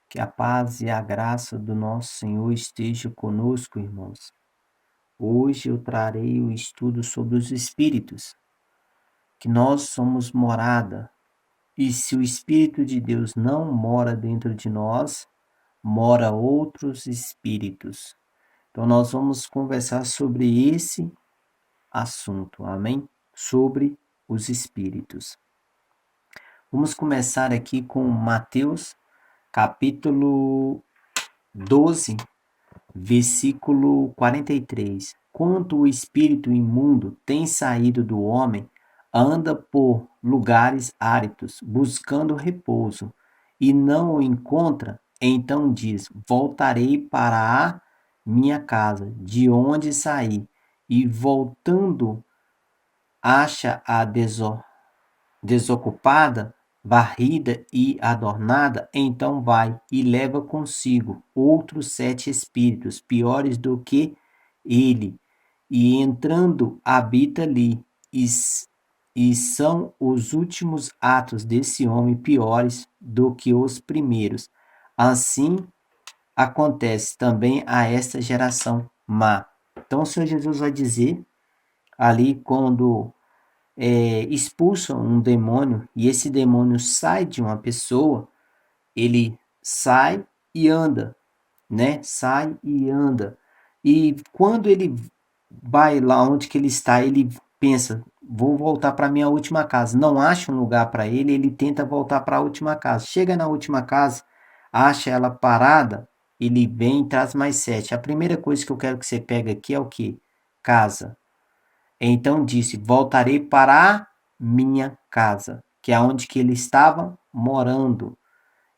Que a paz e a graça do nosso Senhor esteja conosco, irmãos. Hoje eu trarei o estudo sobre os espíritos, que nós somos morada, e se o Espírito de Deus não mora dentro de nós, mora outros espíritos. Então nós vamos conversar sobre esse assunto, amém? Sobre os espíritos. Vamos começar aqui com Mateus, capítulo 12, versículo 43. Quando o espírito imundo tem saído do homem, anda por lugares áridos, buscando repouso, e não o encontra, então diz: Voltarei para a minha casa, de onde saí. E voltando, acha-a desocupada, varrida e adornada, então vai e leva consigo outros 7 espíritos, piores do que ele, e entrando habita ali, e são os últimos atos desse homem piores do que os primeiros. Assim acontece também a esta geração má. Então o Senhor Jesus vai dizer ali quando expulsam um demônio e esse demônio sai de uma pessoa, ele sai e anda, né? Sai e anda. E quando ele vai lá onde que ele está, ele pensa, vou voltar para minha última casa. Não acha um lugar para ele, ele tenta voltar para a última casa. Chega na última casa, acha ela parada, ele vem e traz mais 7. A primeira coisa que eu quero que você pegue aqui é o que? Casa. Então disse: Voltarei para a minha casa, que é onde que ele estava morando.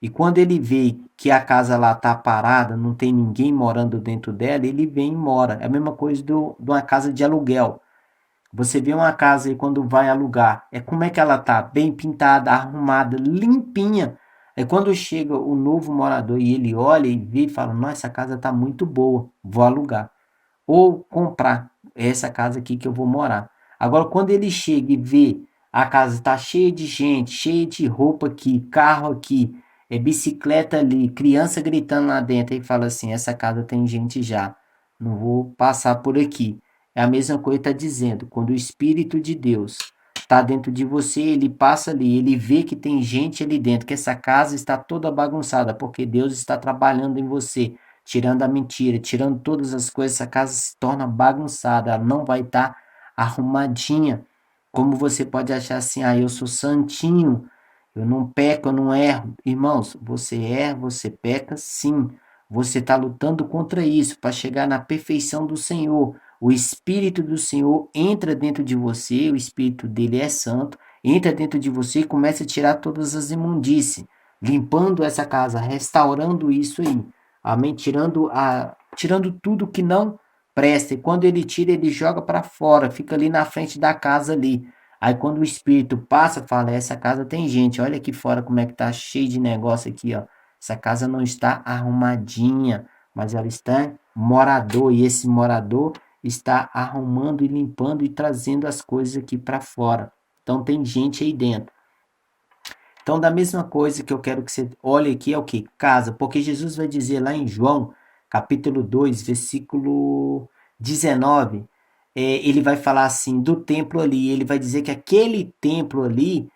E quando ele vê que a casa lá está parada, não tem ninguém morando dentro dela, ele vem e mora. É a mesma coisa de uma casa de aluguel. Você vê uma casa e quando vai alugar, como é que ela tá? Bem pintada, arrumada, limpinha. É quando chega o novo morador e ele olha e vê e fala: Nossa, essa casa está muito boa, vou alugar ou comprar essa casa aqui que eu vou morar. Agora, quando ele chega e vê a casa está cheia de gente, cheia de roupa aqui, carro aqui, bicicleta ali, criança gritando lá dentro, e fala assim: essa casa tem gente já, não vou passar por aqui. É a mesma coisa que está dizendo, quando o Espírito de Deus está dentro de você, ele passa ali, ele vê que tem gente ali dentro, que essa casa está toda bagunçada, porque Deus está trabalhando em você, tirando a mentira, tirando todas as coisas, essa casa se torna bagunçada, ela não vai estar arrumadinha. Como você pode achar assim: eu sou santinho, eu não peco, eu não erro. Irmãos, você erra, você peca sim. Você está lutando contra isso para chegar na perfeição do Senhor. O Espírito do Senhor entra dentro de você, o Espírito dele é santo, entra dentro de você e começa a tirar todas as imundícies, limpando essa casa, restaurando isso aí. Amém? Tirando tudo que não presta. E quando ele tira, ele joga para fora, fica ali na frente da casa ali. Aí quando o espírito passa, fala: essa casa tem gente, olha aqui fora como é que tá cheio de negócio aqui, ó. Essa casa não está arrumadinha, mas ela está morador, e esse morador está arrumando e limpando e trazendo as coisas aqui para fora. Então tem gente aí dentro. Então, da mesma coisa que eu quero que você olhe aqui é o que? Casa, porque Jesus vai dizer lá em João, capítulo 2, versículo 19, ele vai falar assim do templo ali, ele vai dizer que aquele templo ali,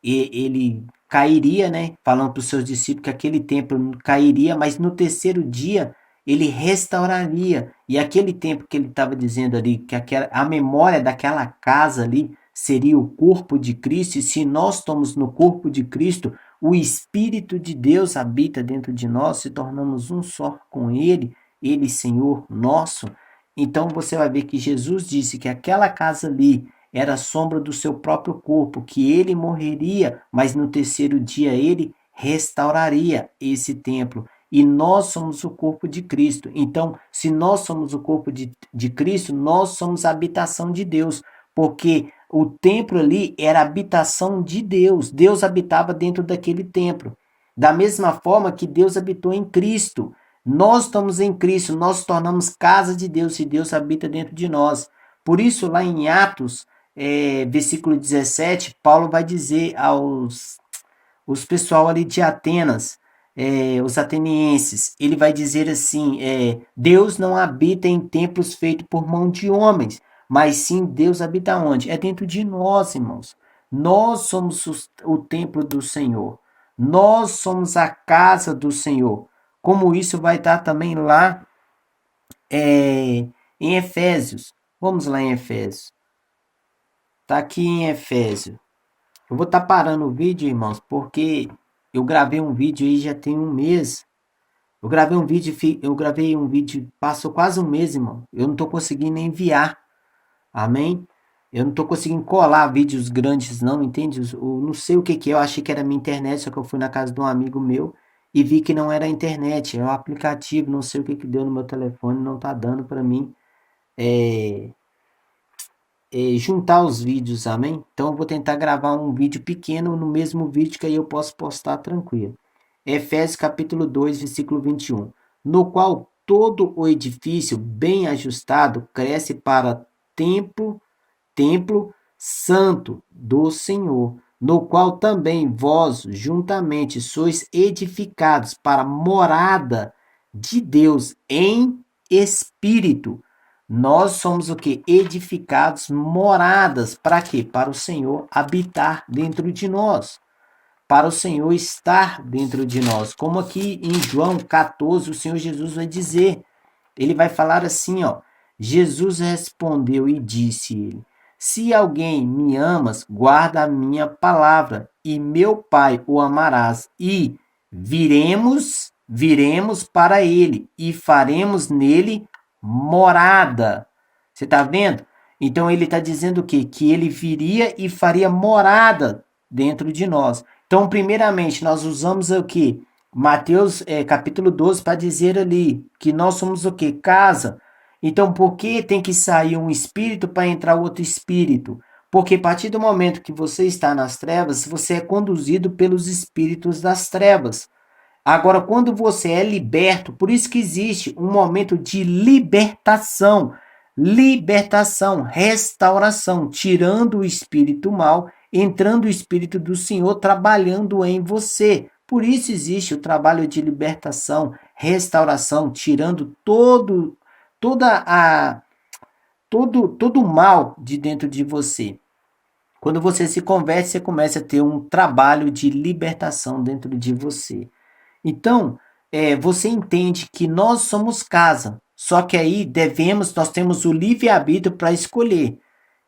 ele cairia, né? Falando para os seus discípulos que aquele templo cairia, mas no terceiro dia ele restauraria. E aquele templo que ele estava dizendo ali, que a memória daquela casa ali, seria o corpo de Cristo, e se nós estamos no corpo de Cristo, o Espírito de Deus habita dentro de nós, se tornamos um só com Ele, Ele, Senhor nosso. Então você vai ver que Jesus disse que aquela casa ali era a sombra do seu próprio corpo, que ele morreria, mas no terceiro dia ele restauraria esse templo. E nós somos o corpo de Cristo. Então, se nós somos o corpo de Cristo, nós somos a habitação de Deus, porque o templo ali era a habitação de Deus. Deus habitava dentro daquele templo. Da mesma forma que Deus habitou em Cristo. Nós estamos em Cristo, nós nos tornamos casa de Deus e Deus habita dentro de nós. Por isso, lá em Atos, versículo 17, Paulo vai dizer aos os pessoal ali de Atenas, os atenienses, ele vai dizer assim, Deus não habita em templos feitos por mão de homens, mas sim Deus habita onde? É dentro de nós, irmãos. Nós somos o templo do Senhor. Nós somos a casa do Senhor. Como isso vai estar também lá em Efésios. Vamos lá em Efésios. Está aqui em Efésios. Eu vou estar parando o vídeo, irmãos, porque eu gravei um vídeo aí já tem um mês. Eu gravei um vídeo, passou quase um mês, irmão. Eu não estou conseguindo enviar. Amém? Eu não estou conseguindo colar vídeos grandes, não, entende? Eu não sei o que que é. Eu achei que era minha internet, só que eu fui na casa de um amigo meu e vi que não era a internet, é o aplicativo. Não sei o que que deu no meu telefone, não está dando para mim juntar os vídeos, amém? Então eu vou tentar gravar um vídeo pequeno no mesmo vídeo que aí eu posso postar tranquilo. Efésios capítulo 2, versículo 21. No qual todo o edifício bem ajustado cresce para templo santo do Senhor, no qual também vós juntamente sois edificados para morada de Deus em espírito. Nós somos o que? Edificados, moradas. Para quê? Para o Senhor habitar dentro de nós. Para o Senhor estar dentro de nós. Como aqui em João 14, o Senhor Jesus vai dizer. Ele vai falar assim, ó. Jesus respondeu e disse-lhe: Se alguém me amas, guarda a minha palavra, e meu Pai o amarás, e viremos para ele, e faremos nele morada. Você está vendo? Então ele está dizendo o quê? Que ele viria e faria morada dentro de nós. Então, primeiramente, nós usamos o quê? Mateus capítulo 12 para dizer ali que nós somos o quê? Casa. Então, por que tem que sair um espírito para entrar outro espírito? Porque a partir do momento que você está nas trevas, você é conduzido pelos espíritos das trevas. Agora, quando você é liberto, por isso que existe um momento de libertação, restauração, tirando o espírito mal, entrando o espírito do Senhor trabalhando em você. Por isso existe o trabalho de libertação, restauração, tirando toda a todo o mal de dentro de você. Quando você se converte, você começa a ter um trabalho de libertação dentro de você. Então, você entende que nós somos casa, só que aí nós temos o livre-arbítrio para escolher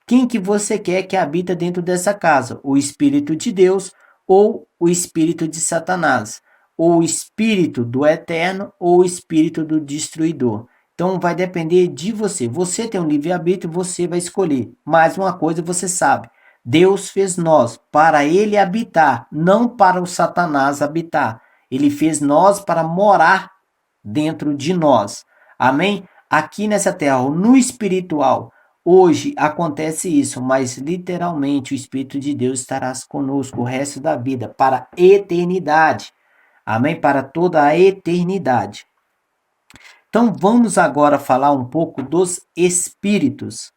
quem que você quer que habita dentro dessa casa, o Espírito de Deus ou o Espírito de Satanás, ou o Espírito do Eterno ou o Espírito do Destruidor. Então vai depender de você. Você tem um livre-arbítrio, você vai escolher. Mais uma coisa você sabe, Deus fez nós para ele habitar, não para o Satanás habitar. Ele fez nós para morar dentro de nós. Amém? Aqui nessa terra, no espiritual, hoje acontece isso, mas literalmente o Espírito de Deus estará conosco o resto da vida, para a eternidade. Amém? Para toda a eternidade. Então vamos agora falar um pouco dos espíritos.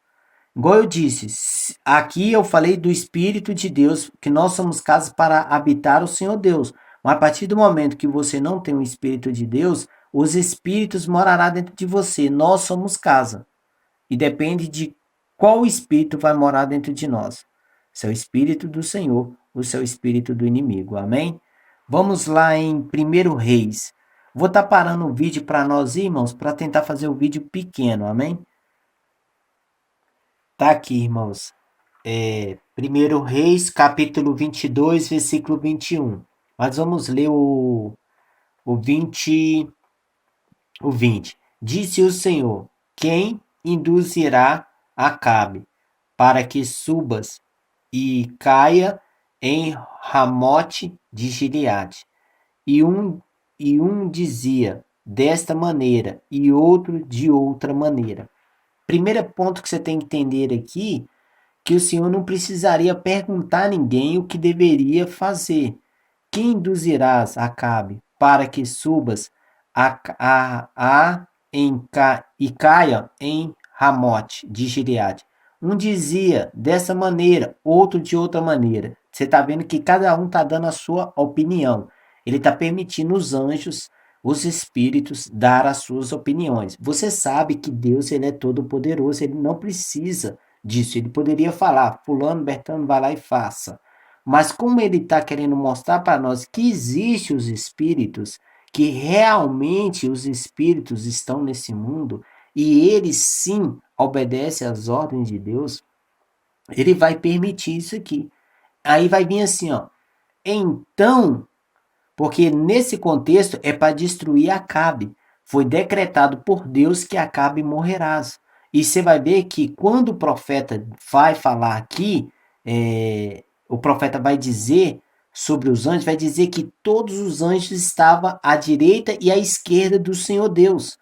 Igual eu disse, aqui eu falei do Espírito de Deus, que nós somos casas para habitar o Senhor Deus. Mas a partir do momento que você não tem o Espírito de Deus, os espíritos morarão dentro de você. Nós somos casa. E depende de qual espírito vai morar dentro de nós. Se é o Espírito do Senhor ou se é o Espírito do inimigo. Amém? Vamos lá em 1 Reis. Vou estar parando o vídeo para nós, irmãos, para tentar fazer o vídeo pequeno. Amém? Tá aqui, irmãos. 1 Reis, capítulo 22, versículo 21. Mas vamos ler o 20. O 20. Disse o Senhor: Quem induzirá Acabe para que subas e caia em Ramote de Gileade? E um dizia desta maneira, e outro de outra maneira. Primeiro ponto que você tem que entender aqui, que o Senhor não precisaria perguntar a ninguém o que deveria fazer. Quem induzirás Acabe para que subas e caia em Ramote de Gileade? Um dizia dessa maneira, outro de outra maneira. Você está vendo que cada um está dando a sua opinião. Ele está permitindo os anjos, os espíritos, dar as suas opiniões. Você sabe que Deus, ele é todo poderoso, ele não precisa disso. Ele poderia falar, fulano, Bertano, vai lá e faça. Mas como ele está querendo mostrar para nós que existem os espíritos, que realmente os espíritos estão nesse mundo, e eles sim obedecem às ordens de Deus, ele vai permitir isso aqui. Aí vai vir assim, ó. Então, porque nesse contexto é para destruir Acabe. Foi decretado por Deus que Acabe morrerás. E você vai ver que quando o profeta vai falar aqui, o profeta vai dizer sobre os anjos, vai dizer que todos os anjos estavam à direita e à esquerda do Senhor Deus.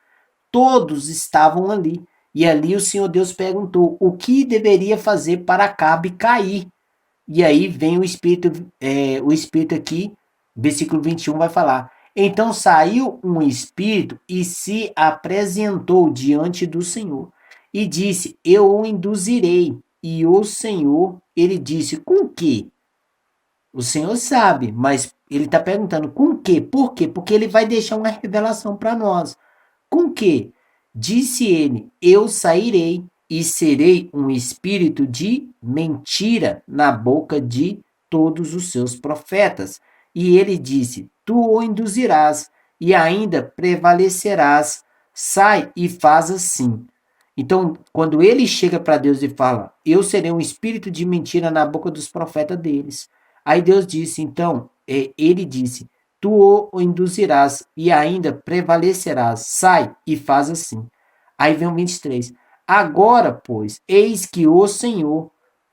Todos estavam ali. E ali o Senhor Deus perguntou o que deveria fazer para Acabe cair. E aí vem o Espírito aqui, versículo 21 vai falar. Então saiu um Espírito e se apresentou diante do Senhor e disse, eu o induzirei. E o Senhor, ele disse, com que? O Senhor sabe, mas ele está perguntando, com que? Por quê? Porque ele vai deixar uma revelação para nós. Com que? Disse ele, eu sairei e serei um espírito de mentira na boca de todos os seus profetas. E ele disse, tu o induzirás e ainda prevalecerás. Sai e faz assim. Então, quando ele chega para Deus e fala, eu serei um espírito de mentira na boca dos profetas deles. Aí Deus disse, então, ele disse, tu o induzirás e ainda prevalecerás. Sai e faz assim. Aí vem o 23. Agora, pois, eis que o Senhor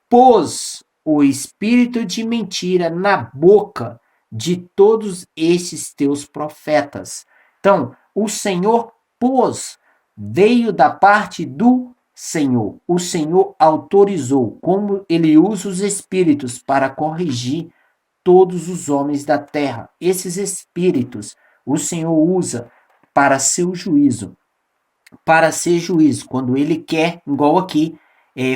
pôs o espírito de mentira na boca de todos estes teus profetas. Então, o Senhor pôs, veio da parte do Senhor. O Senhor autorizou, como ele usa os espíritos para corrigir todos os homens da terra. Esses espíritos o Senhor usa para seu juízo. Para ser juízo, quando ele quer, igual aqui,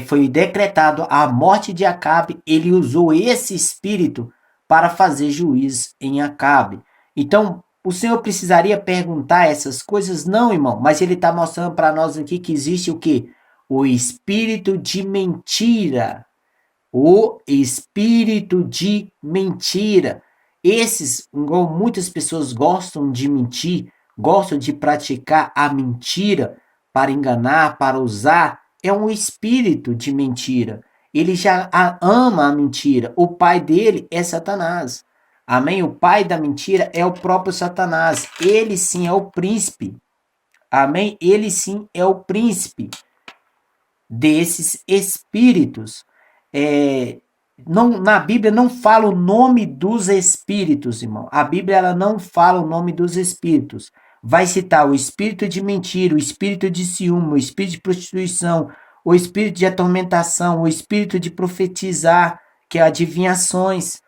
foi decretado a morte de Acabe, ele usou esse espírito para fazer juízo em Acabe. Então, o Senhor precisaria perguntar essas coisas? Não, irmão, mas ele está mostrando para nós aqui que existe o quê? O espírito de mentira. O espírito de mentira. Esses, igual muitas pessoas gostam de mentir, gostam de praticar a mentira para enganar, para usar, é um espírito de mentira. Ele já ama a mentira. O pai dele é Satanás. Amém? O pai da mentira é o próprio Satanás. Ele sim é o príncipe. Amém? Ele sim é o príncipe desses espíritos. Na Bíblia não fala o nome dos espíritos, irmão. A Bíblia ela não fala o nome dos espíritos. Vai citar o espírito de mentira, o espírito de ciúme, o espírito de prostituição, o espírito de atormentação, o espírito de profetizar, que é adivinhações.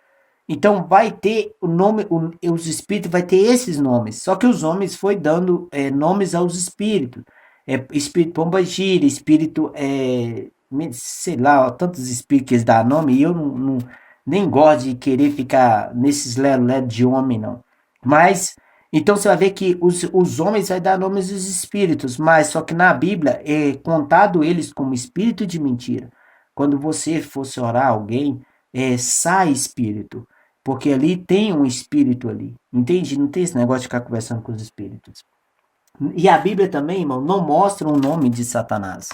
Então vai ter o nome, os espíritos vai ter esses nomes. Só que os homens foi dando nomes aos espíritos. Espírito pombagira, espírito, sei lá, tantos espíritos que eles dão nome, e eu nem gosto de querer ficar nesses lero-lero de homem, não. Mas, então você vai ver que os homens vai dar nomes aos espíritos, mas só que na Bíblia é contado eles como espírito de mentira. Quando você fosse orar alguém, sai espírito, porque ali tem um espírito ali, entende? Não tem esse negócio de ficar conversando com os espíritos. E a Bíblia também, irmão, não mostra o nome de Satanás.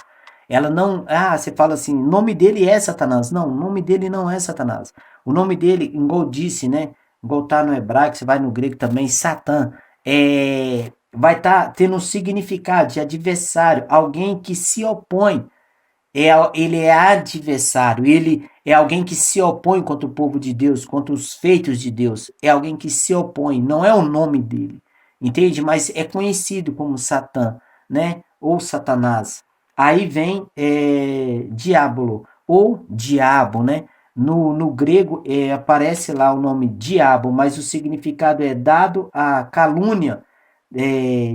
Ela não. Você fala assim, o nome dele é Satanás. Não, o nome dele não é Satanás. O nome dele, igual disse, né? Igual tá no hebraico, você vai no grego também, Satã. Vai estar tendo um significado de adversário, alguém que se opõe. Ele é adversário, ele é alguém que se opõe contra o povo de Deus, contra os feitos de Deus. É alguém que se opõe, não é o nome dele. Entende? Mas é conhecido como Satã, né? Ou Satanás. Aí vem diabolo, ou diabo, né? No grego aparece lá o nome diabo, mas o significado é dado a calúnia,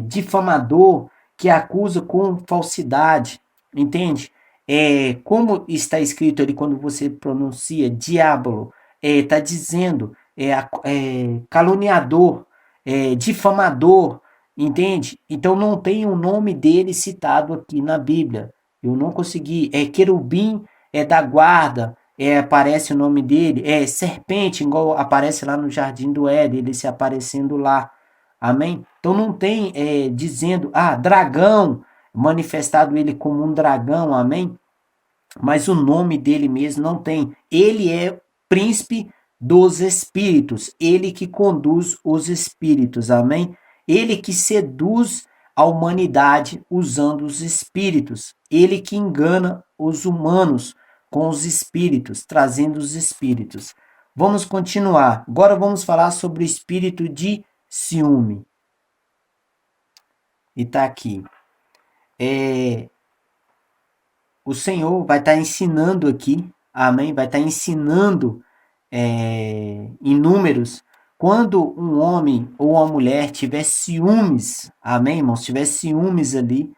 difamador, que acusa com falsidade, entende? Como está escrito ali quando você pronuncia diabolo, está dizendo caluniador, difamador, entende? Então não tem o nome dele citado aqui na Bíblia. Eu não consegui. Querubim da guarda, aparece o nome dele. Serpente, igual aparece lá no Jardim do Éden, ele se aparecendo lá. Amém? Então não tem dizendo, dragão, manifestado ele como um dragão, amém? Mas o nome dele mesmo não tem. Ele é príncipe dos espíritos, ele que conduz os espíritos, amém? Ele que seduz a humanidade usando os espíritos, ele que engana os humanos com os espíritos, trazendo os espíritos. Vamos continuar. Agora vamos falar sobre o espírito de ciúme. E tá aqui. O Senhor vai estar ensinando aqui, amém? Vai estar ensinando em Números, quando um homem ou uma mulher tiver ciúmes, amém, irmãos? Tiver ciúmes ali,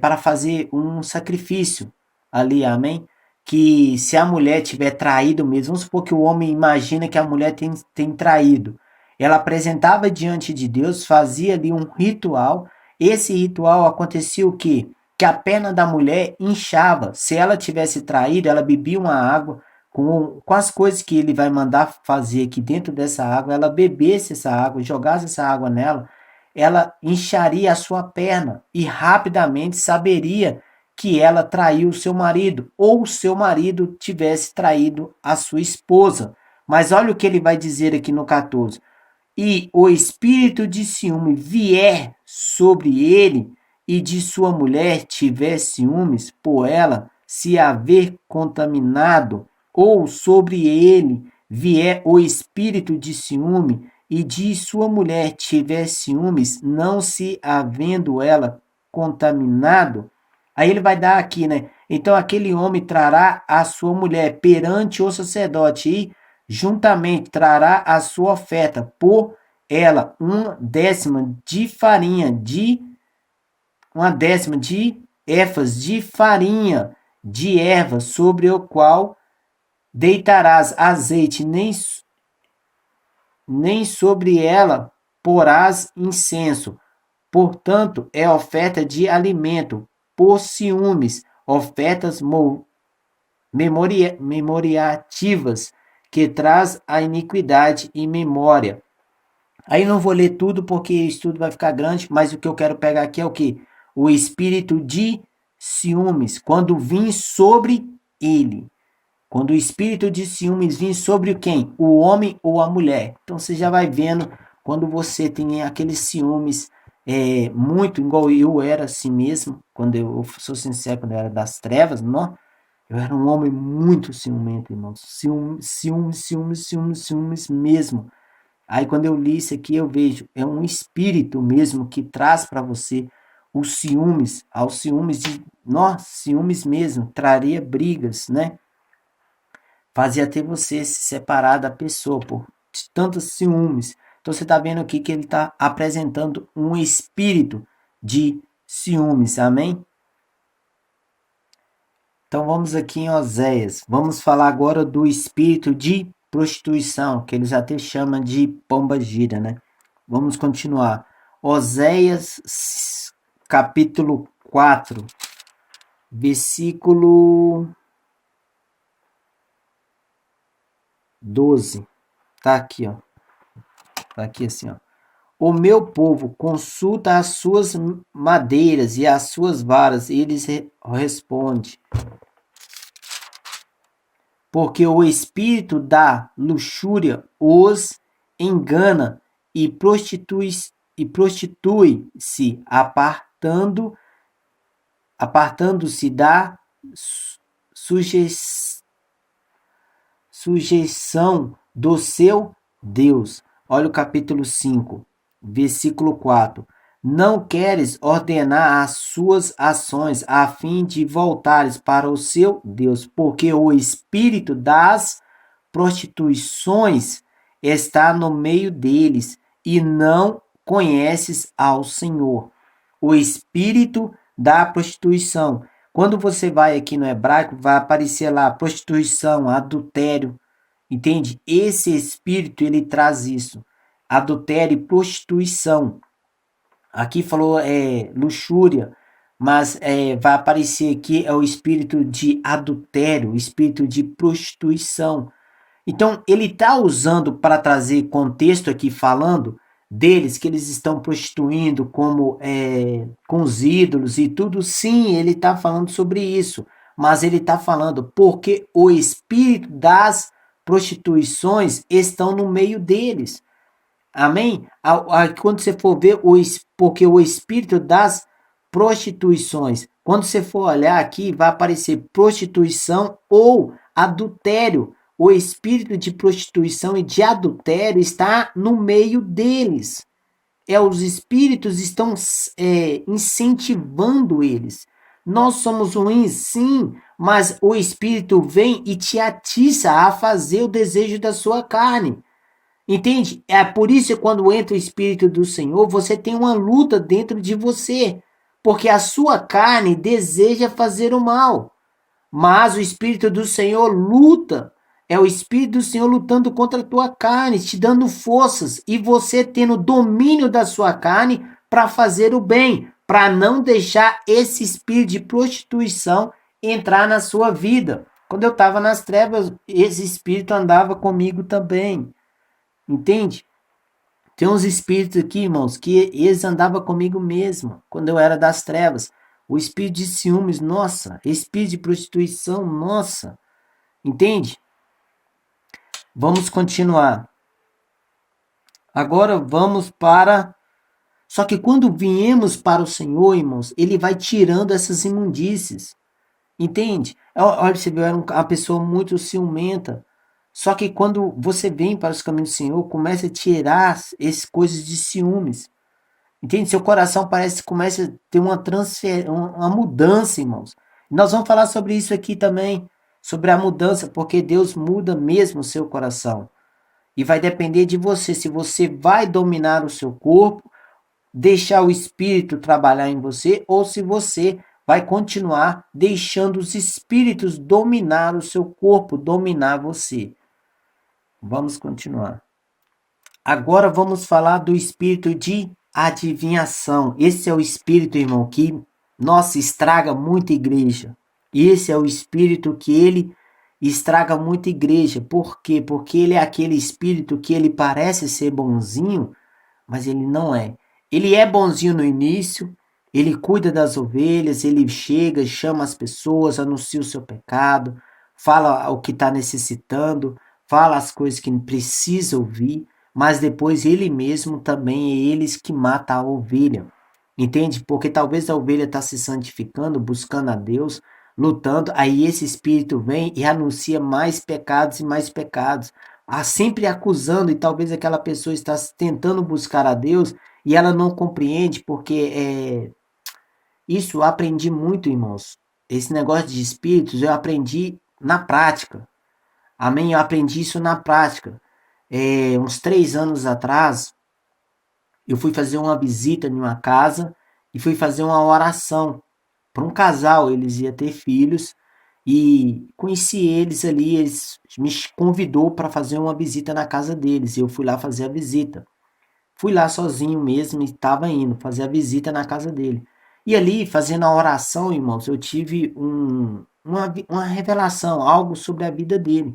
para fazer um sacrifício ali, amém? Que se a mulher tiver traído mesmo, vamos supor que o homem imagina que a mulher tem traído. Ela apresentava diante de Deus, fazia ali um ritual. Esse ritual acontecia o quê? Que a perna da mulher inchava. Se ela tivesse traído, ela bebia uma água com as coisas que ele vai mandar fazer aqui dentro dessa água, ela bebesse essa água, jogasse essa água nela, ela incharia a sua perna e rapidamente saberia que ela traiu o seu marido, ou o seu marido tivesse traído a sua esposa. Mas olha o que ele vai dizer aqui no 14. E o espírito de ciúme vier sobre ele, e de sua mulher tiver ciúmes por ela se haver contaminado, ou sobre ele vier o espírito de ciúme, e de sua mulher tiver ciúmes, não se havendo ela contaminado. Aí ele vai dar aqui, né? Então aquele homem trará a sua mulher perante o sacerdote e juntamente trará a sua oferta por ela uma décima de éfas de farinha de erva, sobre o qual deitarás azeite, nem sobre ela porás incenso. Portanto, é oferta de alimento por ciúmes, ofertas memoriativas, que traz a iniquidade e memória. Aí não vou ler tudo porque o estudo vai ficar grande, mas o que eu quero pegar aqui é o que? O espírito de ciúmes, quando vir sobre ele. Quando o espírito de ciúmes vir sobre quem? O homem ou a mulher. Então você já vai vendo quando você tem aqueles ciúmes muito, igual eu era assim mesmo, quando eu sou sincero, quando eu era das trevas, não? Eu era um homem muito ciumento, irmãos. Ciúmes mesmo. Aí quando eu li isso aqui, eu vejo, é um espírito mesmo que traz para você os ciúmes, aos ciúmes de nós, ciúmes mesmo, traria brigas, né? Fazia até você se separar da pessoa por tantos ciúmes. Então você está vendo aqui que ele está apresentando um espírito de ciúmes, amém? Então vamos aqui em Oséias. Vamos falar agora do espírito de prostituição, que eles até chamam de pomba-gira, né? Vamos continuar. Oséias, capítulo 4, versículo 12. Tá aqui, ó. Tá aqui assim, ó. O meu povo consulta as suas madeiras e as suas varas, e eles responde. Porque o espírito da luxúria os engana e prostitui-se, apartando-se da sujeição do seu Deus. Olha o capítulo 5, versículo 4. Não queres ordenar as suas ações a fim de voltares para o seu Deus, porque o espírito das prostituições está no meio deles e não conheces ao Senhor. O espírito da prostituição. Quando você vai aqui no hebraico, vai aparecer lá prostituição, adultério, Entende? Esse espírito, ele traz isso. Adultério e prostituição. Aqui falou luxúria, mas vai aparecer aqui é o espírito de adultério, o espírito de prostituição. Então, ele está usando para trazer contexto aqui, falando deles, que eles estão prostituindo como com os ídolos e tudo. Sim, ele está falando sobre isso, mas ele está falando porque o espírito das prostituições estão no meio deles. Amém? Quando você for ver, porque o espírito das prostituições, quando você for olhar aqui, vai aparecer prostituição ou adultério. O espírito de prostituição e de adultério está no meio deles. Os espíritos estão incentivando eles. Nós somos ruins, sim, mas o espírito vem e te atiça a fazer o desejo da sua carne. Entende? É por isso que quando entra o Espírito do Senhor, você tem uma luta dentro de você. Porque a sua carne deseja fazer o mal. Mas o Espírito do Senhor luta. É o Espírito do Senhor lutando contra a tua carne, te dando forças. E você tendo domínio da sua carne para fazer o bem. Para não deixar esse espírito de prostituição entrar na sua vida. Quando eu estava nas trevas, esse espírito andava comigo também. Entende? Tem uns espíritos aqui, irmãos, que eles andavam comigo mesmo, quando eu era das trevas. O espírito de ciúmes, nossa. Espírito de prostituição, nossa. Entende? Vamos continuar. Agora vamos para... Só que quando viemos para o Senhor, irmãos, Ele vai tirando essas imundícies. Entende? Olha, você viu, eu era uma pessoa muito ciumenta. Só que quando você vem para os caminhos do Senhor, começa a tirar essas coisas de ciúmes. Entende? Seu coração parece que começa a ter uma mudança, irmãos. Nós vamos falar sobre isso aqui também, sobre a mudança, porque Deus muda mesmo o seu coração. E vai depender de você, se você vai dominar o seu corpo, deixar o espírito trabalhar em você, ou se você vai continuar deixando os espíritos dominar o seu corpo, dominar você. Vamos continuar. Agora vamos falar do espírito de adivinhação. Esse é o espírito, irmão, que, nossa, estraga muita igreja. Esse é o espírito que ele estraga muita igreja. Por quê? Porque ele é aquele espírito que ele parece ser bonzinho, mas ele não é. Ele é bonzinho no início, ele cuida das ovelhas, ele chega, chama as pessoas, anuncia o seu pecado, fala o que está necessitando, fala as coisas que precisa ouvir, mas depois ele mesmo também é eles que mata a ovelha. Entende? Porque talvez a ovelha está se santificando, buscando a Deus, lutando, aí esse espírito vem e anuncia mais pecados e mais pecados. Sempre acusando, e talvez aquela pessoa está tentando buscar a Deus e ela não compreende, porque isso eu aprendi muito, irmãos. Esse negócio de espíritos eu aprendi na prática. Amém? Eu aprendi isso na prática. Uns 3 anos atrás, eu fui fazer uma visita em uma casa e fui fazer uma oração para um casal. Eles iam ter filhos e conheci eles ali. Eles me convidou para fazer uma visita na casa deles. E eu fui lá fazer a visita. Fui lá sozinho mesmo e estava indo fazer a visita na casa dele. E ali, fazendo a oração, irmãos, eu tive uma revelação, algo sobre a vida dele.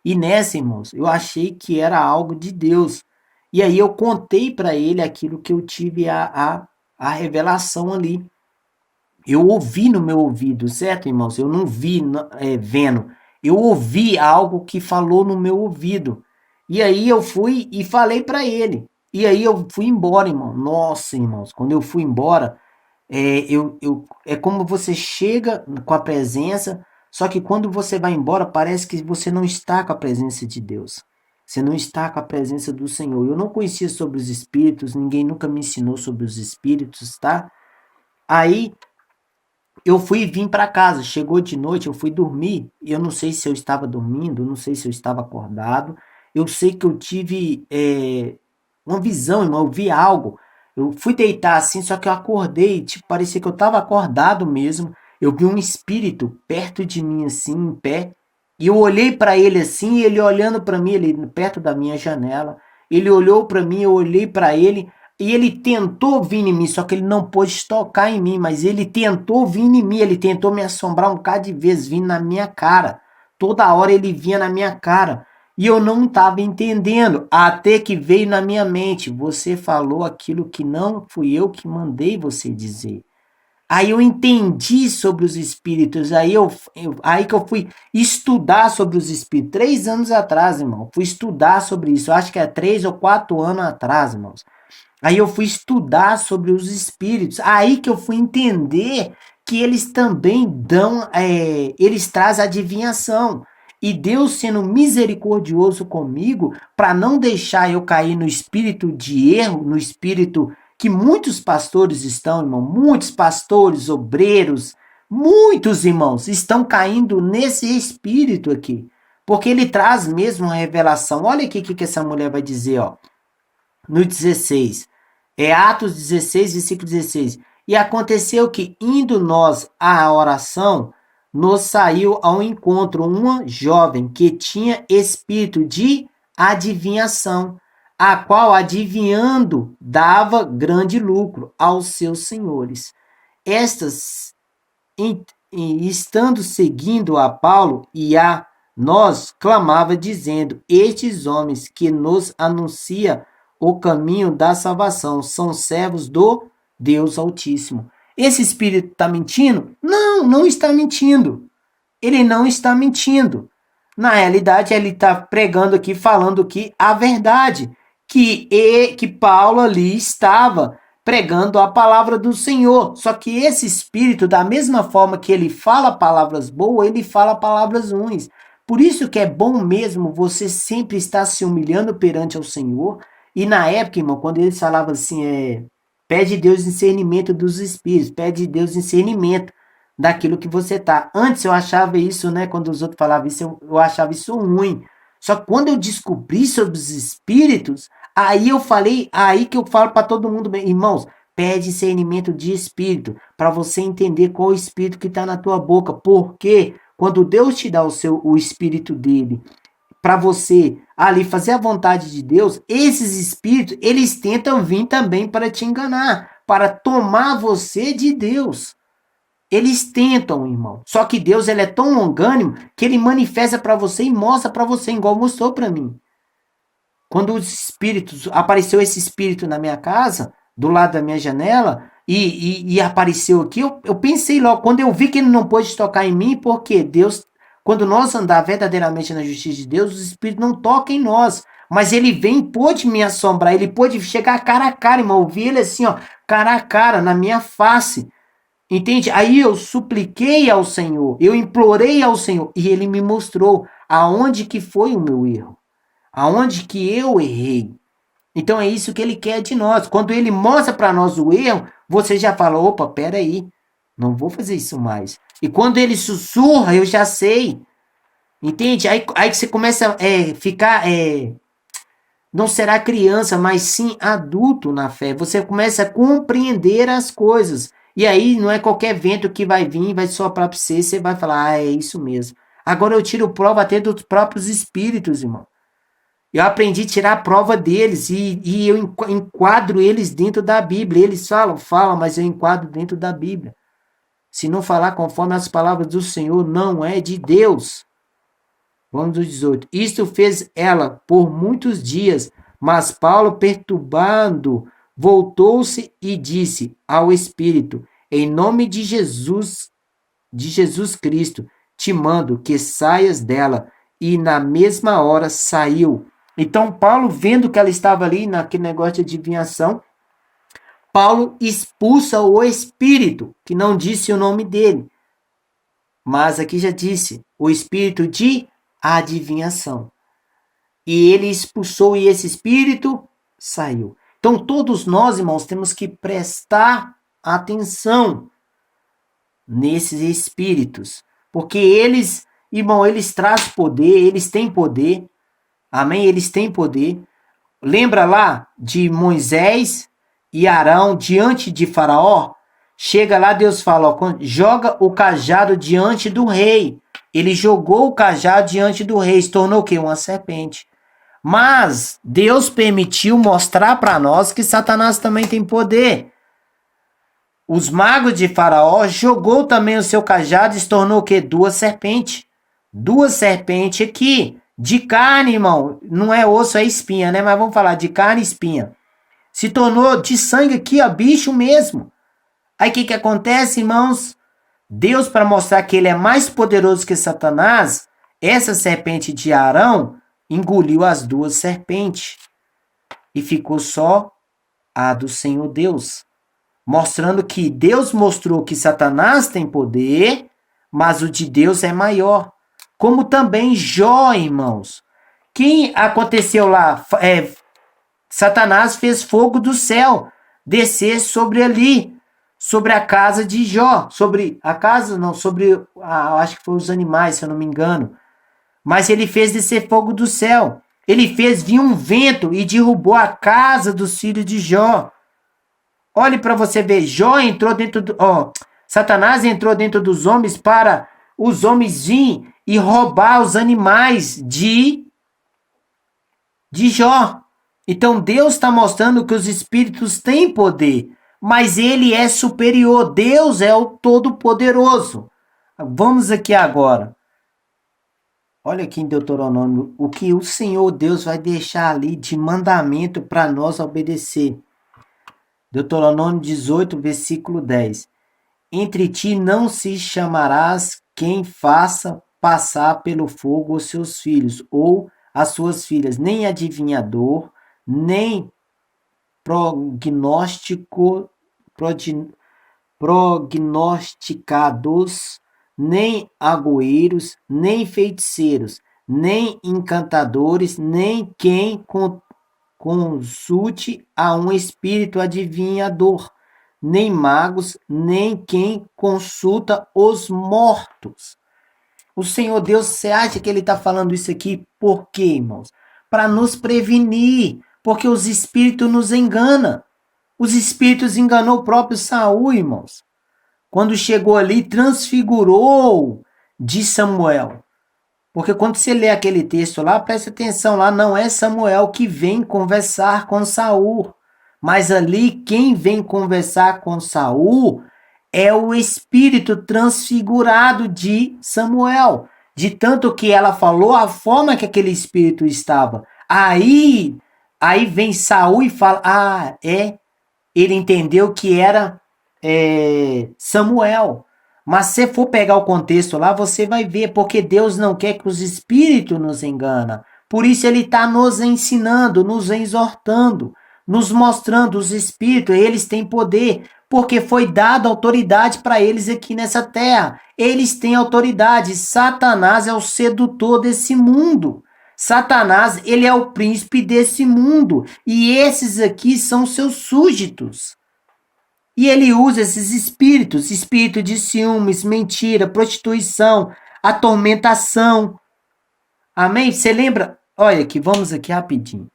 E nessa, irmãos, eu achei que era algo de Deus. E aí eu contei para ele aquilo que eu tive a revelação ali. Eu ouvi no meu ouvido, certo, irmãos? Eu não vi vendo. Eu ouvi algo que falou no meu ouvido. E aí eu fui e falei para ele. E aí eu fui embora, irmão. Nossa, irmãos, quando eu fui embora, é como você chega com a presença, só que quando você vai embora, parece que você não está com a presença de Deus. Você não está com a presença do Senhor. Eu não conhecia sobre os espíritos, ninguém nunca me ensinou sobre os espíritos, tá? Aí eu fui e vim para casa. Chegou de noite, eu fui dormir. Eu não sei se eu estava dormindo, não sei se eu estava acordado. Eu sei que eu tive uma visão, irmão. Eu vi algo. Eu fui deitar assim, só que eu acordei. Tipo, parecia que eu estava acordado mesmo. Eu vi um espírito perto de mim, assim, em pé. E eu olhei para ele assim, ele olhando para mim, ele perto da minha janela. Ele olhou para mim, eu olhei para ele, e ele tentou vir em mim, só que ele não pôde tocar em mim, mas ele tentou vir em mim, ele tentou me assombrar um bocado de vezes, vindo na minha cara. Toda hora ele vinha na minha cara. E eu não estava entendendo, até que veio na minha mente, você falou aquilo que não fui eu que mandei você dizer. Aí eu entendi sobre os espíritos, aí que eu fui estudar sobre os espíritos. 3 anos atrás, irmão, fui estudar sobre isso. Eu acho que é 3 ou 4 anos atrás, irmãos. Aí eu fui estudar sobre os espíritos. Aí que eu fui entender que eles também eles trazem adivinhação. E Deus sendo misericordioso comigo, para não deixar eu cair no espírito de erro, no espírito que muitos pastores estão, irmão, muitos pastores, obreiros, muitos irmãos estão caindo nesse espírito aqui. Porque ele traz mesmo uma revelação. Olha aqui o que essa mulher vai dizer, ó, no 16. É Atos 16, versículo 16. E aconteceu que, indo nós à oração, nos saiu ao encontro uma jovem que tinha espírito de adivinhação, a qual, adivinhando, dava grande lucro aos seus senhores. Estas, estando seguindo a Paulo e a nós, clamava, dizendo: estes homens que nos anuncia o caminho da salvação são servos do Deus Altíssimo. Esse espírito está mentindo? Não, não está mentindo. Ele não está mentindo. Na realidade, ele está pregando aqui, falando aqui a verdade, que Paulo ali estava pregando a palavra do Senhor. Só que esse espírito, da mesma forma que ele fala palavras boas, ele fala palavras ruins. Por isso que é bom mesmo você sempre estar se humilhando perante ao Senhor. E na época, irmão, quando eles falavam assim, pede Deus discernimento dos espíritos, pede Deus discernimento daquilo que você tá. Antes eu achava isso, né? Quando os outros falavam isso, eu achava isso ruim. Só que quando eu descobri sobre os espíritos, aí que eu falo para todo mundo, irmãos, pede discernimento de espírito, para você entender qual o espírito que está na tua boca. Porque quando Deus te dá o espírito dele, para você ali fazer a vontade de Deus, esses espíritos, eles tentam vir também para te enganar, para tomar você de Deus. Eles tentam, irmão. Só que Deus, ele é tão longânimo que ele manifesta para você e mostra para você, igual mostrou para mim. Quando os espíritos, apareceu esse espírito na minha casa, do lado da minha janela, e apareceu aqui, eu pensei logo, quando eu vi que ele não pôde tocar em mim, porque Deus, quando nós andar verdadeiramente na justiça de Deus, os espíritos não tocam em nós. Mas ele vem, pôde me assombrar, ele pôde chegar cara a cara, irmão. Eu vi ele assim, ó, cara a cara, na minha face. Entende? Aí eu supliquei ao Senhor, eu implorei ao Senhor, e ele me mostrou aonde que foi o meu erro, aonde que eu errei. Então é isso que ele quer de nós. Quando ele mostra para nós o erro, você já fala, opa, peraí, não vou fazer isso mais. E quando ele sussurra, eu já sei. Entende? Aí que você começa a ficar, não será criança, mas sim adulto na fé. Você começa a compreender as coisas. E aí não é qualquer vento que vai vir, vai soprar para você, você vai falar, é isso mesmo. Agora eu tiro prova até dos próprios espíritos, irmão. Eu aprendi a tirar a prova deles e eu enquadro eles dentro da Bíblia. Eles falam, mas eu enquadro dentro da Bíblia. Se não falar conforme as palavras do Senhor, não é de Deus. Vamos ao 18. Isto fez ela por muitos dias, mas Paulo, perturbando, voltou-se e disse ao Espírito, em nome de Jesus Cristo, te mando que saias dela. E na mesma hora saiu. Então, Paulo, vendo que ela estava ali naquele negócio de adivinhação, Paulo expulsa o espírito, que não disse o nome dele. Mas aqui já disse, o espírito de adivinhação. E ele expulsou e esse espírito saiu. Então, todos nós, irmãos, temos que prestar atenção nesses espíritos. Porque eles, irmão, eles trazem poder, eles têm poder. Amém? Eles têm poder. Lembra lá de Moisés e Arão diante de Faraó? Chega lá, Deus fala, ó, joga o cajado diante do rei. ele jogou o cajado diante do rei, se tornou o quê? Uma serpente. Mas Deus permitiu mostrar para nós que Satanás também tem poder. Os magos de Faraó jogou também o seu cajado e se tornou o quê? Duas serpentes. Duas serpentes aqui, de carne, irmão. Não é osso, é espinha, né? Mas vamos falar de carne e espinha. Se tornou de sangue aqui, ó, bicho mesmo. Aí o que acontece, irmãos? Deus, para mostrar que ele é mais poderoso que Satanás, essa serpente de Arão engoliu as duas serpentes. E ficou só a do Senhor Deus. Mostrando que Deus mostrou que Satanás tem poder, mas o de Deus é maior. Como também Jó, irmãos. Quem aconteceu lá? Satanás fez fogo do céu descer sobre ali, sobre a casa de Jó. Sobre a casa, não, sobre, acho que foi os animais, se eu não me engano. Mas ele fez descer fogo do céu. Ele fez vir um vento e derrubou a casa dos filhos de Jó. Olhe para você ver, Satanás entrou dentro dos homens para os homens virem e roubar os animais de Jó. Então Deus está mostrando que os espíritos têm poder, mas ele é superior. Deus é o Todo-Poderoso. Vamos aqui agora. Olha aqui em Deuteronômio o que o Senhor Deus vai deixar ali de mandamento para nós obedecer. Deuteronômio 18, versículo 10. Entre ti não se chamarás quem faça passar pelo fogo os seus filhos ou as suas filhas, nem adivinhador, nem prognosticados, nem agoeiros, nem feiticeiros, nem encantadores, nem quem consulte a um espírito adivinhador, nem magos, nem quem consulta os mortos. O Senhor Deus, você acha que ele está falando isso aqui por quê, irmãos? Para nos prevenir, porque os espíritos nos enganam. Os espíritos enganou o próprio Saul, irmãos. Quando chegou ali, transfigurou de Samuel. Porque quando você lê aquele texto lá, presta atenção, lá não é Samuel que vem conversar com Saul. Mas ali quem vem conversar com Saul é o espírito transfigurado de Samuel. De tanto que ela falou a forma que aquele espírito estava. Aí vem Saul e fala, ele entendeu que era Samuel. Mas se for pegar o contexto lá, você vai ver, porque Deus não quer que os espíritos nos enganem. Por isso ele está nos ensinando, nos exortando, nos mostrando os espíritos, eles têm poder, porque foi dada autoridade para eles aqui nessa terra. Eles têm autoridade. Satanás é o sedutor desse mundo. Satanás, ele é o príncipe desse mundo. E esses aqui são seus súditos. E ele usa esses espíritos, espírito de ciúmes, mentira, prostituição, atormentação. Amém? Você lembra? Olha aqui, vamos aqui rapidinho.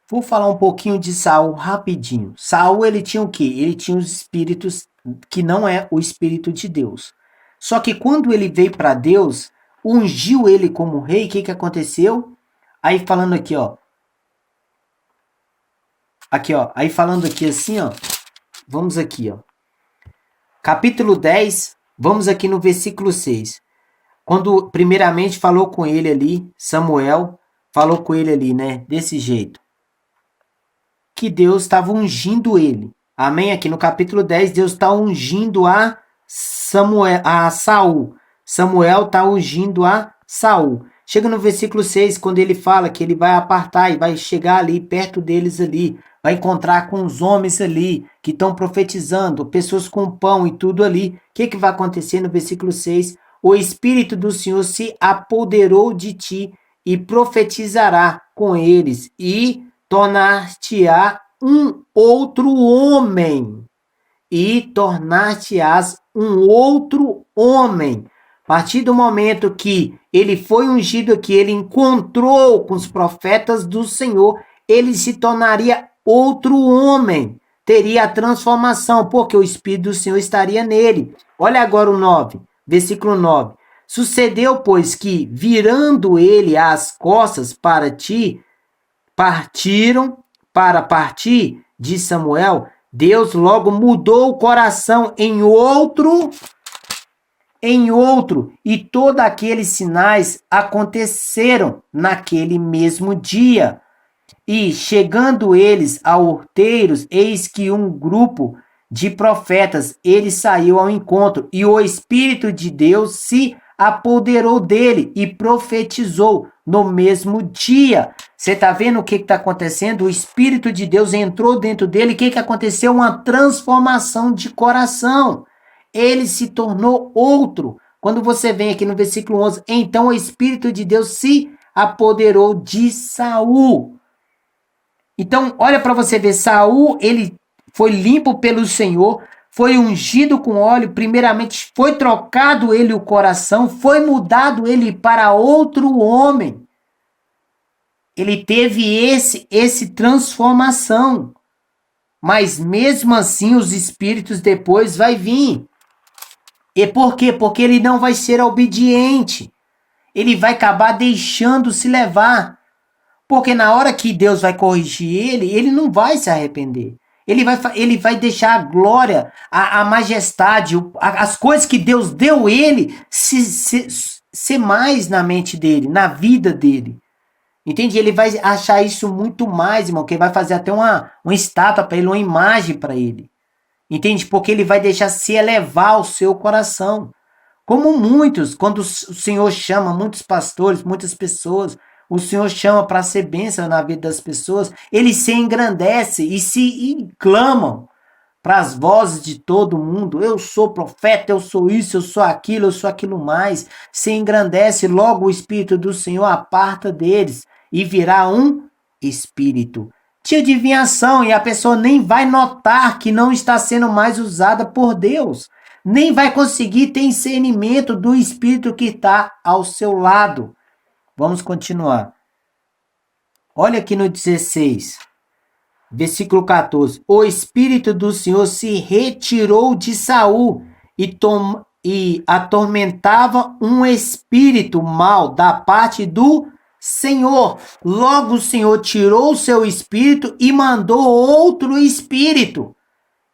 Vou falar um pouquinho de Saul rapidinho. Saul, ele tinha o quê? Ele tinha os espíritos que não é o espírito de Deus. Só que quando ele veio para Deus, ungiu ele como rei, o que aconteceu? Aí falando aqui, ó. Aqui, ó. Aí falando aqui assim, ó. Vamos aqui, ó. Capítulo 10, vamos aqui no versículo 6. Quando primeiramente falou com ele ali, Samuel falou com ele ali, né? Desse jeito. Que Deus estava ungindo ele. Amém? Aqui no capítulo 10, Deus está ungindo a Saul. Samuel está ungindo a Saul. Chega no versículo 6, quando ele fala que ele vai apartar e vai chegar ali, perto deles ali. Vai encontrar com os homens ali, que estão profetizando, pessoas com pão e tudo ali. O que vai acontecer no versículo 6? O Espírito do Senhor se apoderou de ti e profetizará com eles e tornar-te-á um outro homem. E tornar-te-ás um outro homem. A partir do momento que ele foi ungido aqui, ele encontrou com os profetas do Senhor, ele se tornaria outro homem, teria a transformação, porque o Espírito do Senhor estaria nele. Olha agora o 9, versículo 9. Sucedeu, pois, que, virando ele as costas para ti, para partir de Samuel, Deus logo mudou o coração em outro, e todos aqueles sinais aconteceram naquele mesmo dia. E, chegando eles a horteiros, eis que um grupo de profetas, ele saiu ao encontro, e o Espírito de Deus se apoderou dele e profetizou no mesmo dia. Você está vendo o que está acontecendo? O Espírito de Deus entrou dentro dele. O que aconteceu? Uma transformação de coração. Ele se tornou outro. Quando você vem aqui no versículo 11, então o Espírito de Deus se apoderou de Saul. Então, olha para você ver, Saul, ele foi limpo pelo Senhor, foi ungido com óleo, primeiramente foi trocado ele o coração, foi mudado ele para outro homem. Ele teve esse transformação. Mas mesmo assim os espíritos depois vai vir. E por quê? Porque ele não vai ser obediente. Ele vai acabar deixando se levar. Porque na hora que Deus vai corrigir ele não vai se arrepender. Ele vai deixar a glória, a majestade, as coisas que Deus deu ele ser mais na mente dele, na vida dele. Entende? Ele vai achar isso muito mais, irmão, que ele vai fazer até uma estátua para ele, uma imagem para ele. Entende? Porque ele vai deixar se elevar o seu coração. Como muitos, quando o Senhor chama muitos pastores, muitas pessoas, o Senhor chama para ser bênção na vida das pessoas, eles se engrandecem e clamam para as vozes de todo mundo. Eu sou profeta, eu sou isso, eu sou aquilo mais. Se engrandece, logo o Espírito do Senhor aparta deles e virá um espírito de adivinhação, e a pessoa nem vai notar que não está sendo mais usada por Deus. Nem vai conseguir ter discernimento do Espírito que está ao seu lado. Vamos continuar. Olha aqui no 16, versículo 14. O Espírito do Senhor se retirou de Saul e atormentava um espírito mau da parte do Senhor. Logo o Senhor tirou o seu espírito e mandou outro espírito.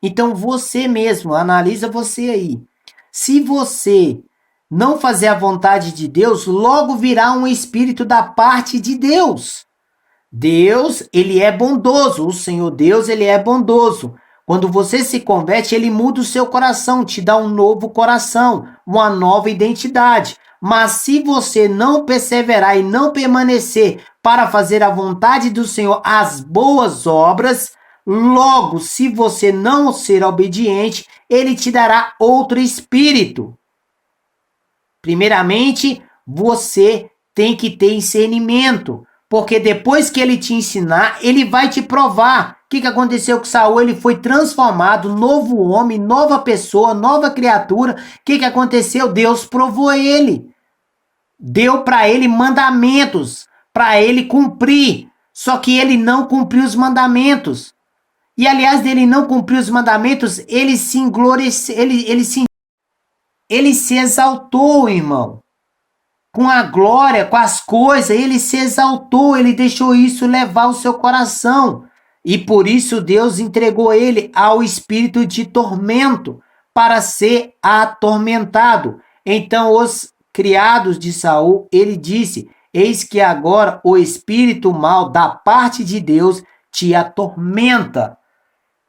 Então você mesmo, analisa você aí. Se você não fazer a vontade de Deus, logo virá um espírito da parte de Deus. Deus, ele é bondoso. O Senhor Deus, ele é bondoso. Quando você se converte, ele muda o seu coração, te dá um novo coração, uma nova identidade. Mas se você não perseverar e não permanecer para fazer a vontade do Senhor, as boas obras, logo, se você não ser obediente, ele te dará outro espírito. Primeiramente, você tem que ter discernimento, porque depois que ele te ensinar, ele vai te provar. O que aconteceu com Saul? Ele foi transformado, novo homem, nova pessoa, nova criatura. O que aconteceu? Deus provou ele. Deu para ele mandamentos, para ele cumprir. Só que ele não cumpriu os mandamentos. E aliás, dele não cumprir os mandamentos, ele se engloreceu, ele se exaltou, irmão. Com a glória, com as coisas, ele se exaltou, ele deixou isso levar o seu coração. E por isso Deus entregou ele ao espírito de tormento, para ser atormentado. Então os criados de Saul, ele disse: eis que agora o espírito mau da parte de Deus te atormenta.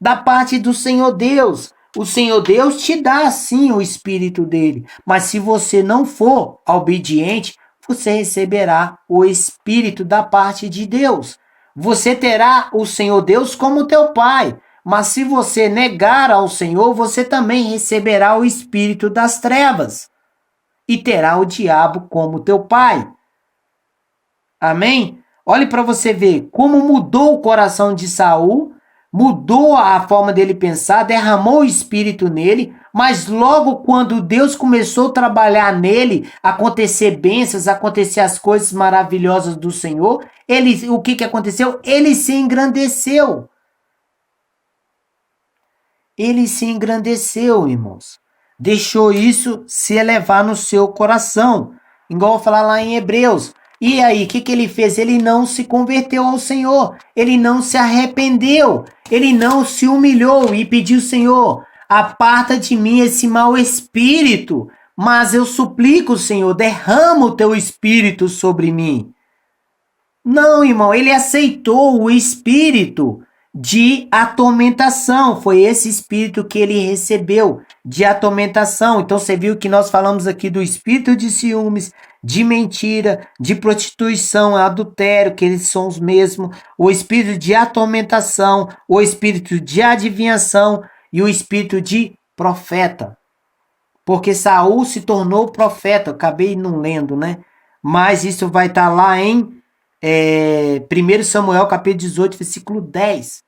Da parte do Senhor Deus. O Senhor Deus te dá sim o espírito dele, mas se você não for obediente, você receberá o espírito da parte de Deus. Você terá o Senhor Deus como teu pai, mas se você negar ao Senhor, você também receberá o espírito das trevas e terá o diabo como teu pai. Amém? Olhe para você ver como mudou o coração de Saul. Mudou a forma dele pensar, derramou o espírito nele, mas logo quando Deus começou a trabalhar nele, acontecer bênçãos, acontecer as coisas maravilhosas do Senhor, o que aconteceu? Ele se engrandeceu. Ele se engrandeceu, irmãos. deixou isso se elevar no seu coração. Igual eu falar lá em Hebreus. E aí, o que ele fez? Ele não se converteu ao Senhor. Ele não se arrependeu. Ele não se humilhou e pediu, Senhor, aparta de mim esse mau espírito. Mas eu suplico, Senhor, derrama o teu espírito sobre mim. Não, irmão, ele aceitou o espírito de atormentação. Foi esse espírito que ele recebeu de atormentação. Então você viu que nós falamos aqui do espírito de ciúmes, de mentira, de prostituição, adultério, que eles são os mesmos, o espírito de atormentação, o espírito de adivinhação e o espírito de profeta. Porque Saul se tornou profeta, eu acabei não lendo, né? Mas isso vai estar lá em 1 Samuel capítulo 18, versículo 10.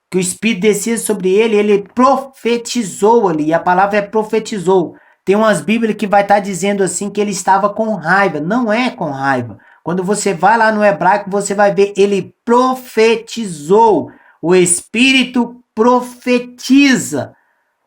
Que o Espírito descia sobre ele, ele profetizou ali, a palavra é profetizou. Tem umas bíblias que vai estar dizendo assim que ele estava com raiva. Não é com raiva. Quando você vai lá no hebraico, você vai ver, ele profetizou. O Espírito profetiza.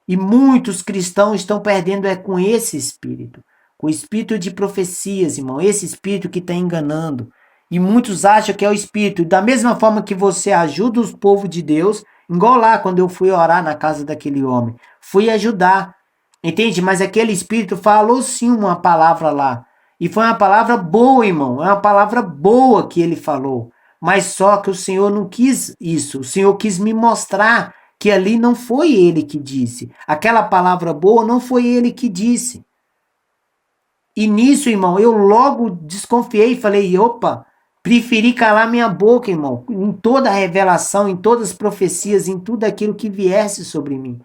E muitos cristãos estão perdendo com esse espírito. Com o espírito de profecias, irmão. Esse espírito que está enganando. E muitos acham que é o espírito. Da mesma forma que você ajuda os povos de Deus, igual lá quando eu fui orar na casa daquele homem. Fui ajudar. Entende? Mas aquele espírito falou sim uma palavra lá. E foi uma palavra boa, irmão. É uma palavra boa que ele falou. Mas só que o Senhor não quis isso. O Senhor quis me mostrar que ali não foi ele que disse. Aquela palavra boa não foi ele que disse. E nisso, irmão, eu logo desconfiei e falei, opa, preferi calar minha boca, irmão, em toda a revelação, em todas as profecias, em tudo aquilo que viesse sobre mim.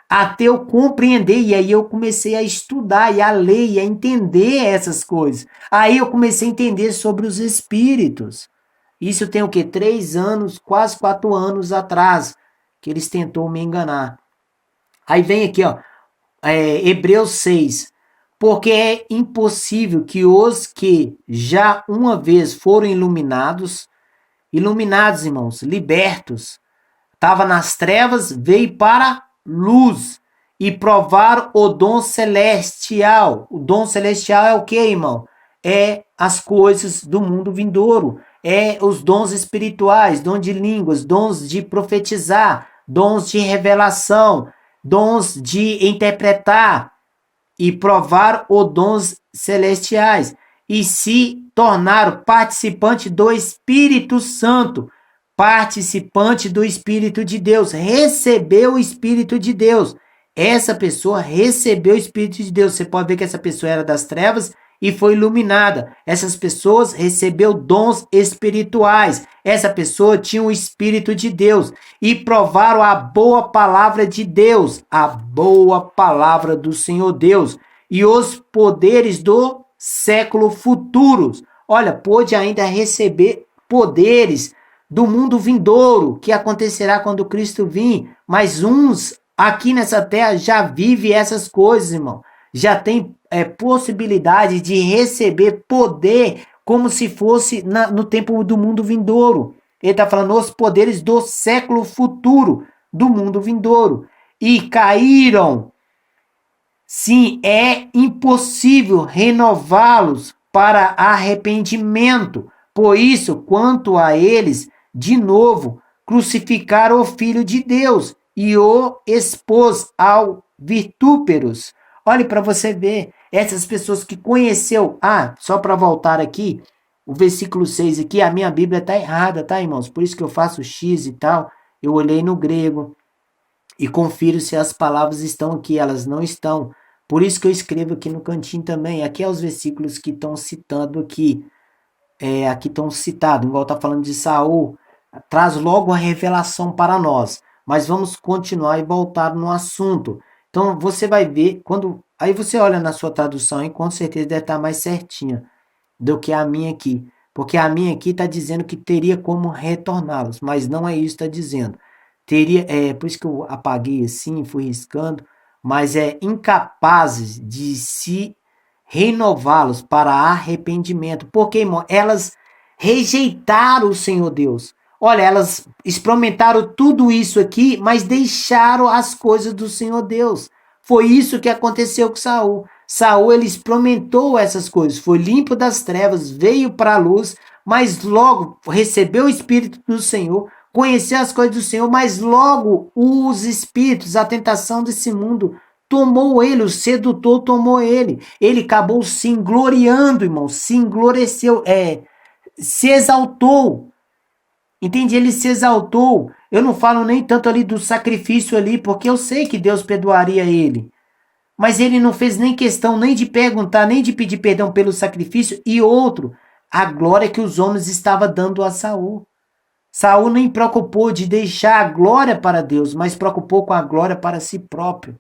Até eu compreender, e aí eu comecei a estudar, e a ler, e a entender essas coisas. Aí eu comecei a entender sobre os espíritos. Isso tem o quê? 3 anos, quase 4 anos atrás, que eles tentou me enganar. Aí vem aqui, ó, Hebreus 6. Porque é impossível que os que já uma vez foram iluminados, irmãos, libertos, estava nas trevas, veio para luz e provar o dom celestial. O dom celestial é o que, irmão? É as coisas do mundo vindouro. É os dons espirituais, dons de línguas, dons de profetizar, dons de revelação, dons de interpretar e provar os dons celestiais e se tornaram participante do Espírito Santo, participante do Espírito de Deus, recebeu o Espírito de Deus. Essa pessoa recebeu o Espírito de Deus. Você pode ver que essa pessoa era das trevas e foi iluminada. Essas pessoas recebeu dons espirituais. Essa pessoa tinha o Espírito de Deus e provaram a boa palavra de Deus, a boa palavra do Senhor Deus e os poderes do século futuros. Olha, pôde ainda receber poderes do mundo vindouro, que acontecerá quando Cristo vir, mas uns aqui nessa terra já vivem essas coisas, irmão. Já tem possibilidade de receber poder como se fosse no tempo do mundo vindouro. Ele está falando os poderes do século futuro, do mundo vindouro. E caíram. Sim, é impossível renová-los para arrependimento. Por isso, quanto a eles, de novo, crucificaram o Filho de Deus e o expôs ao vitúperos. Olhe para você ver, essas pessoas que conheceu... só para voltar aqui, o versículo 6 aqui, a minha Bíblia está errada, tá, irmãos? Por isso que eu faço X e tal. Eu olhei no grego e confiro se as palavras estão aqui, elas não estão. Por isso que eu escrevo aqui no cantinho também. Aqui é os versículos que estão citando aqui. Aqui estão citados, igual está falando de Saul. Traz logo a revelação para nós. Mas vamos continuar e voltar no assunto. Então você vai ver, aí você olha na sua tradução e com certeza deve estar mais certinha do que a minha aqui. Porque a minha aqui está dizendo que teria como retorná-los, mas não é isso que está dizendo. Teria, por isso que eu apaguei assim, fui riscando, mas incapazes de se renová-los para arrependimento. Porque, irmão, elas rejeitaram o Senhor Deus. Olha, elas experimentaram tudo isso aqui, mas deixaram as coisas do Senhor Deus. Foi isso que aconteceu com Saul. Saul, ele experimentou essas coisas, foi limpo das trevas, veio para a luz, mas logo recebeu o Espírito do Senhor, conheceu as coisas do Senhor, mas logo os espíritos, a tentação desse mundo tomou ele, o sedutor tomou ele. Ele acabou se gloriando, irmão, se engloreceu, se exaltou. Entende? Ele se exaltou. Eu não falo nem tanto ali do sacrifício ali, porque eu sei que Deus perdoaria ele. Mas ele não fez nem questão nem de perguntar, nem de pedir perdão pelo sacrifício. E outro, a glória que os homens estavam dando a Saul. Saul nem preocupou de deixar a glória para Deus, mas preocupou com a glória para si próprio.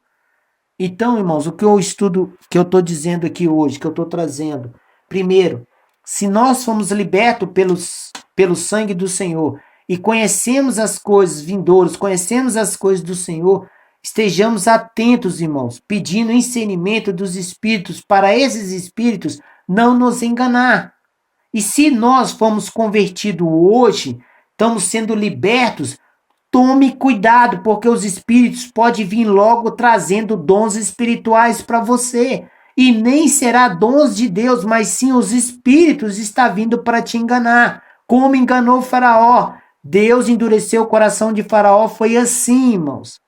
Então, irmãos, o que eu estudo, que eu estou dizendo aqui hoje, que eu estou trazendo. Primeiro, se nós fomos libertos pelo sangue do Senhor e conhecemos as coisas vindouras, conhecemos as coisas do Senhor, estejamos atentos, irmãos, pedindo discernimento dos espíritos, para esses espíritos não nos enganar. E se nós fomos convertidos hoje, estamos sendo libertos, tome cuidado, porque os espíritos podem vir logo trazendo dons espirituais para você. E nem será dons de Deus, mas sim os espíritos está vindo para te enganar. Como enganou o Faraó. Deus endureceu o coração de Faraó, foi assim, irmãos.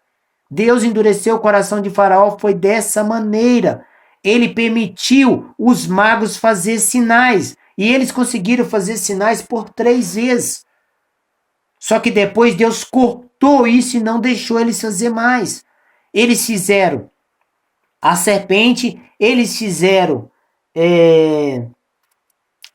Deus endureceu o coração de Faraó, foi dessa maneira. Ele permitiu os magos fazer sinais. E eles conseguiram fazer sinais por 3 vezes. Só que depois Deus cortou isso e não deixou eles fazer mais. Eles fizeram a serpente, eles fizeram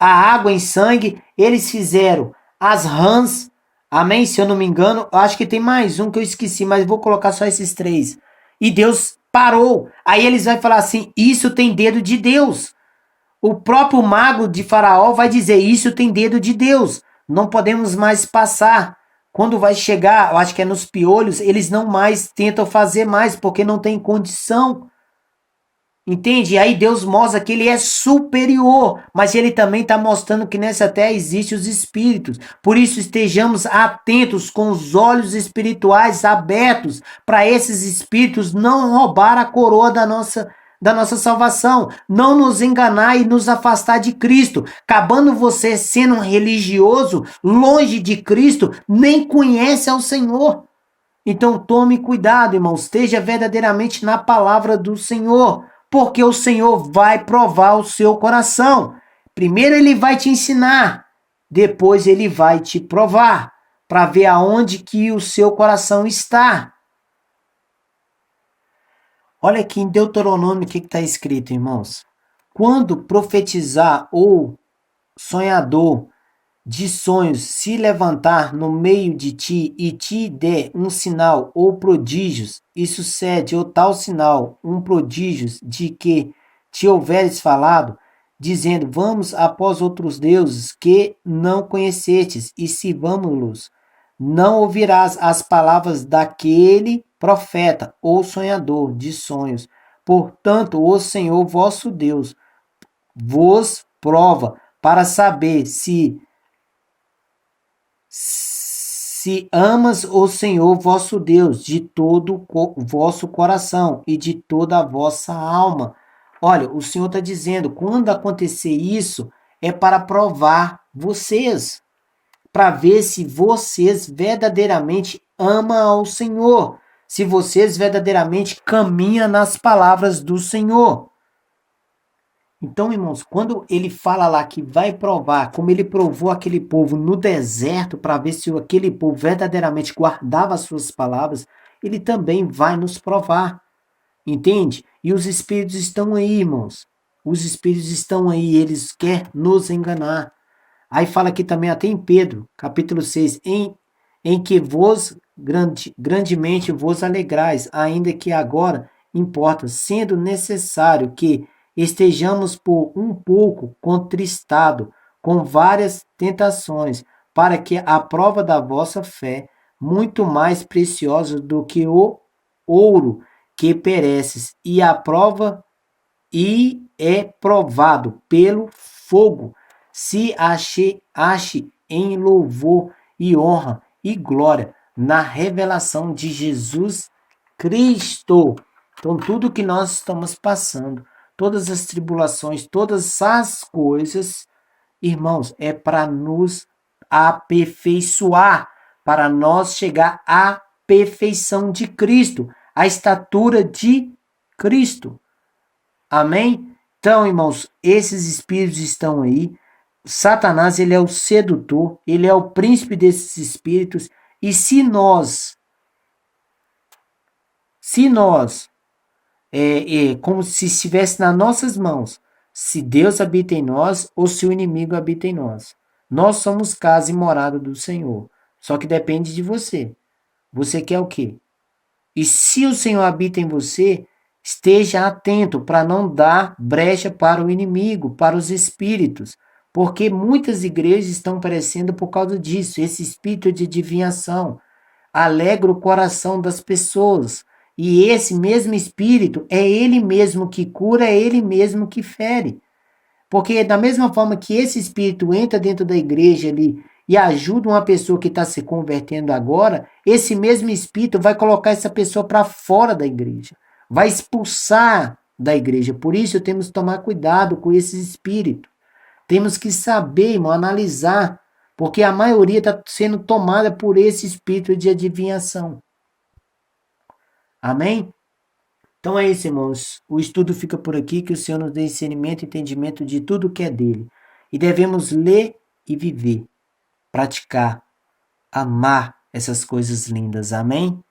a água em sangue, eles fizeram as rãs, amém? Se eu não me engano, acho que tem mais um que eu esqueci, mas vou colocar só esses 3. E Deus parou. Aí eles vão falar assim, isso tem dedo de Deus. O próprio mago de Faraó vai dizer, isso tem dedo de Deus. Não podemos mais passar. Quando vai chegar, eu acho que é nos piolhos, eles não mais tentam fazer mais, porque não tem condição. Entende? E aí Deus mostra que ele é superior, mas ele também está mostrando que nessa terra existem os espíritos. Por isso estejamos atentos com os olhos espirituais abertos para esses espíritos não roubar a coroa da nossa salvação, não nos enganar e nos afastar de Cristo. Acabando você sendo um religioso, longe de Cristo, nem conhece ao Senhor. Então tome cuidado, irmão, esteja verdadeiramente na palavra do Senhor, porque o Senhor vai provar o seu coração. Primeiro ele vai te ensinar, depois ele vai te provar, para ver aonde que o seu coração está. Olha aqui em Deuteronômio o que está escrito, irmãos. Quando profetizar ou sonhador de sonhos se levantar no meio de ti e te der um sinal ou prodígios, e sucede ou tal sinal, um prodígio de que te houveres falado, dizendo, vamos após outros deuses que não conhecestes e sirvamo-los, não ouvirás as palavras daquele profeta ou sonhador de sonhos. Portanto, o Senhor vosso Deus vos prova para saber se amas o Senhor vosso Deus de todo o vosso coração e de toda a vossa alma. Olha, o Senhor está dizendo, quando acontecer isso, é para provar vocês, para ver se vocês verdadeiramente amam ao Senhor, se vocês verdadeiramente caminham nas palavras do Senhor. Então, irmãos, quando ele fala lá que vai provar, como ele provou aquele povo no deserto, para ver se aquele povo verdadeiramente guardava as suas palavras, ele também vai nos provar. Entende? E os espíritos estão aí, irmãos. Os espíritos estão aí, eles querem nos enganar. Aí fala aqui também até em Pedro, capítulo 6, em que vos grandemente vos alegrais, ainda que agora importa, sendo necessário que estejamos por um pouco contristado com várias tentações, para que a prova da vossa fé, muito mais preciosa do que o ouro que pereces, e a prova e é provado pelo fogo, se ache em louvor e honra e glória na revelação de Jesus Cristo. Então, tudo que nós estamos passando, todas as tribulações, todas as coisas, irmãos, é para nos aperfeiçoar, para nós chegar à perfeição de Cristo, à estatura de Cristo. Amém? Então, irmãos, esses espíritos estão aí. Satanás, ele é o sedutor, ele é o príncipe desses espíritos. E se nós, como se estivesse nas nossas mãos, se Deus habita em nós ou se o inimigo habita em nós. Nós somos casa e morada do Senhor. Só que depende de você. Você quer o quê? E se o Senhor habita em você, esteja atento para não dar brecha para o inimigo, para os espíritos. Porque muitas igrejas estão perecendo por causa disso. Esse espírito de adivinhação alegra o coração das pessoas. E esse mesmo espírito é ele mesmo que cura, é ele mesmo que fere. Porque da mesma forma que esse espírito entra dentro da igreja ali e ajuda uma pessoa que está se convertendo agora, esse mesmo espírito vai colocar essa pessoa para fora da igreja, vai expulsar da igreja. Por isso temos que tomar cuidado com esse espírito. Temos que saber, irmão, analisar, porque a maioria está sendo tomada por esse espírito de adivinhação. Amém? Então é isso, irmãos. O estudo fica por aqui, que o Senhor nos dê discernimento e entendimento de tudo que é dele. E devemos ler e viver, praticar, amar essas coisas lindas. Amém?